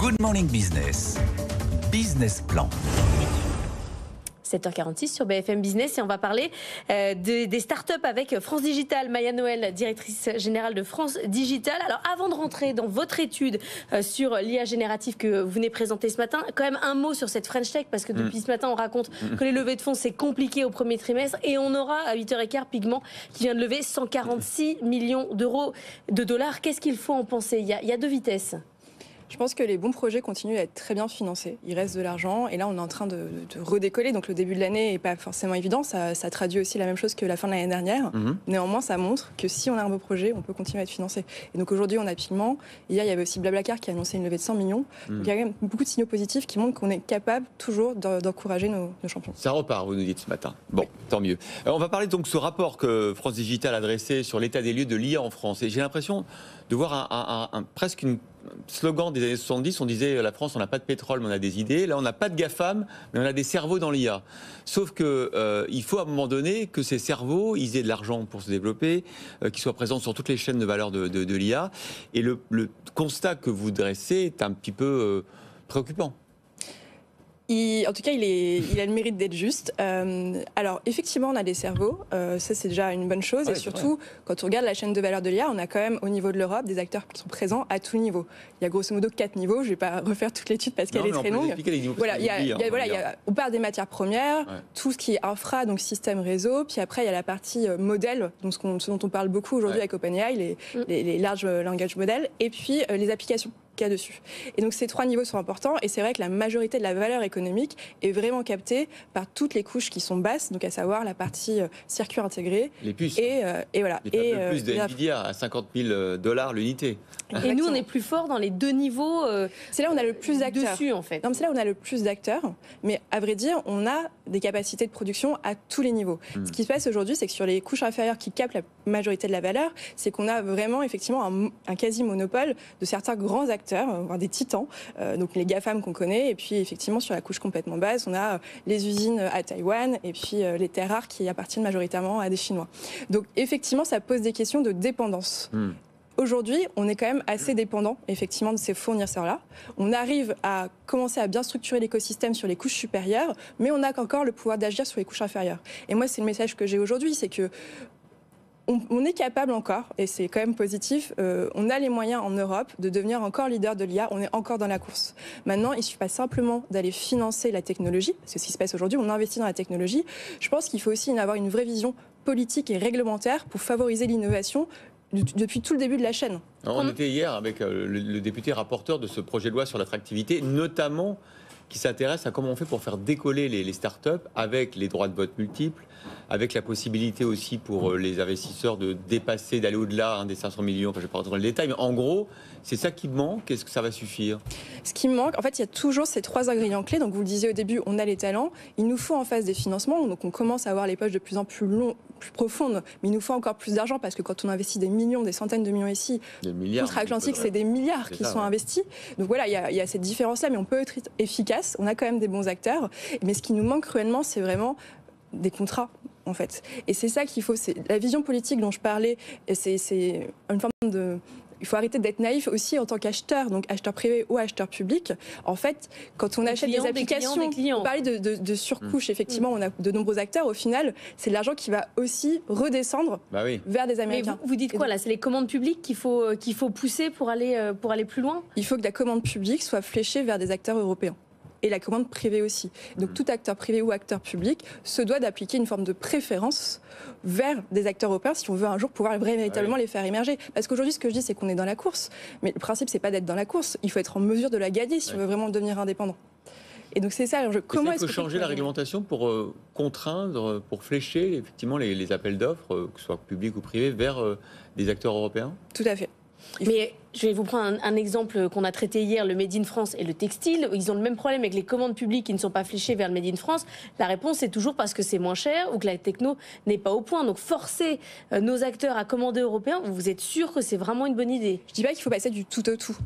Good Morning Business. Business Plan. 7h46 sur BFM Business et on va parler des startups avec France Digital. Maya Noël, directrice générale de France Digital. Alors avant de rentrer dans votre étude sur l'IA générative que vous venez présenter ce matin, quand même un mot sur cette French Tech parce que depuis ce matin on raconte que les levées de fonds c'est compliqué au premier trimestre et on aura à 8h15 Pigment qui vient de lever 146 millions de dollars. Qu'est-ce qu'il faut en penser ? Il y a deux vitesses. Je pense que les bons projets continuent à être très bien financés. Il reste de l'argent et là on est en train de redécoller. Donc le début de l'année n'est pas forcément évident. Ça traduit aussi la même chose que la fin de l'année dernière. Néanmoins, ça montre que si on a un beau projet, on peut continuer à être financé. Et donc aujourd'hui, on a Pigment. Hier, il y avait aussi Blablacar qui a annoncé une levée de 100 millions. Donc il y a quand même beaucoup de signaux positifs qui montrent qu'on est capable toujours d'encourager nos champions. Ça repart, vous nous dites ce matin. Bon, oui. Tant mieux. On va parler donc de ce rapport que France Digital a dressé sur l'état des lieux de l'IA en France. Et j'ai l'impression de voir presque un slogan des années 70, on disait la France, on n'a pas de pétrole, mais on a des idées. Là, on n'a pas de GAFAM, mais on a des cerveaux dans l'IA. Sauf que il faut à un moment donné que ces cerveaux, ils aient de l'argent pour se développer, qu'ils soient présents sur toutes les chaînes de valeur de l'IA. Et le constat que vous dressez est un petit peu préoccupant. En tout cas, il a le mérite d'être juste. Alors, effectivement, on a des cerveaux. Ça, c'est déjà une bonne chose. Ouais, et surtout, quand on regarde la chaîne de valeur de l'IA, on a quand même, au niveau de l'Europe, des acteurs qui sont présents à tout niveau. Il y a grosso modo 4 niveaux. Je ne vais pas refaire toute l'étude parce qu'elle est très longue. Voilà, on parle des matières premières, tout ce qui est infra, donc système réseau. Puis après, il y a la partie modèle, donc ce dont on parle beaucoup aujourd'hui avec OpenAI, les large language models. Et puis, les applications qu'il y a dessus. Et donc ces 3 niveaux sont importants et c'est vrai que la majorité de la valeur économique est vraiment captée par toutes les couches qui sont basses, donc à savoir la partie circuit intégré. Les puces. Et voilà. Les puces de Nvidia à $50 000 l'unité. Et nous, on est plus fort dans les 2 niveaux. C'est là où on a le plus d'acteurs. Dessus, en fait. Non, c'est là où on a le plus d'acteurs. Mais à vrai dire, on a des capacités de production à tous les niveaux. Ce qui se passe aujourd'hui, c'est que sur les couches inférieures qui captent la majorité de la valeur, c'est qu'on a vraiment effectivement un quasi-monopole de certains grands acteurs, voire des titans, donc les GAFAM qu'on connaît. Et puis effectivement, sur la couche complètement basse, on a les usines à Taïwan et puis les terres rares qui appartiennent majoritairement à des Chinois. Donc effectivement, ça pose des questions de dépendance. Aujourd'hui, on est quand même assez dépendant, effectivement, de ces fournisseurs-là. On arrive à commencer à bien structurer l'écosystème sur les couches supérieures, mais on a encore le pouvoir d'agir sur les couches inférieures. Et moi, c'est le message que j'ai aujourd'hui, c'est que on est capable encore, et c'est quand même positif, on a les moyens en Europe de devenir encore leader de l'IA, on est encore dans la course. Maintenant, il ne suffit pas simplement d'aller financer la technologie, parce que ce qui se passe aujourd'hui, on investit dans la technologie. Je pense qu'il faut aussi avoir une vraie vision politique et réglementaire pour favoriser l'innovation depuis tout le début de la chaîne. Alors, on était hier avec le député rapporteur de ce projet de loi sur l'attractivité, notamment qui s'intéresse à comment on fait pour faire décoller les startups avec les droits de vote multiples, avec la possibilité aussi pour les investisseurs de dépasser, d'aller au-delà des 500 millions, enfin je ne vais pas rentrer dans le détail, mais en gros, c'est ça qui manque. Est-ce que ça va suffire ? Ce qui manque, en fait, il y a toujours ces 3 ingrédients clés. Donc vous le disiez au début, on a les talents, il nous faut en face des financements, donc on commence à avoir les poches de plus en plus profondes, mais il nous faut encore plus d'argent parce que quand on investit des millions, des centaines de millions ici, outre-Atlantique, c'est des milliards qui sont investis. Donc voilà, il y a cette différence-là, mais on peut être efficace, on a quand même des bons acteurs, mais ce qui nous manque cruellement, c'est vraiment des contrats, en fait. Et c'est ça qu'il faut, c'est la vision politique dont je parlais, c'est une forme de... Il faut arrêter d'être naïf aussi en tant qu'acheteur, donc acheteur privé ou acheteur public. En fait, quand on achète des applications, on parlait de surcouche, effectivement, on a de nombreux acteurs. Au final, c'est de l'argent qui va aussi redescendre vers des Américains. Mais vous dites quoi là ? C'est les commandes publiques qu'il faut pousser pour aller plus loin ? Il faut que la commande publique soit fléchée vers des acteurs européens. Et la commande privée aussi. Donc tout acteur privé ou acteur public se doit d'appliquer une forme de préférence vers des acteurs européens si on veut un jour pouvoir véritablement les faire émerger. Parce qu'aujourd'hui, ce que je dis, c'est qu'on est dans la course. Mais le principe, c'est pas d'être dans la course. Il faut être en mesure de la gagner si on veut vraiment devenir indépendant. Et donc c'est ça l'enjeu. Comment est-ce qu'il faut changer la réglementation pour contraindre, pour flécher effectivement les appels d'offres, que ce soit publics ou privés, vers des acteurs européens ? Tout à fait. Mais je vais vous prendre un exemple qu'on a traité hier, le Made in France et le textile. Ils ont le même problème avec les commandes publiques qui ne sont pas fléchées vers le Made in France. La réponse, c'est toujours parce que c'est moins cher ou que la techno n'est pas au point. Donc forcer nos acteurs à commander européen, vous êtes sûr que c'est vraiment une bonne idée ? Je ne dis pas qu'il faut passer du tout au tout.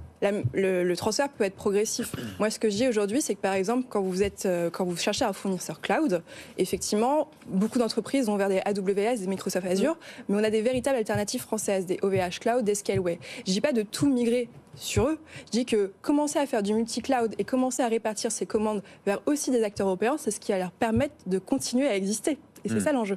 Le transfert peut être progressif. Moi, ce que je dis aujourd'hui, c'est que par exemple, quand vous cherchez un fournisseur cloud, effectivement, beaucoup d'entreprises vont vers des AWS, des Microsoft Azure, mais on a des véritables alternatives françaises, des OVH Cloud, des Scaleway. Je ne dis pas de tout migrer sur eux. Je dis que commencer à faire du multi-cloud et commencer à répartir ces commandes vers aussi des acteurs européens, c'est ce qui va leur permettre de continuer à exister. Et c'est ça l'enjeu.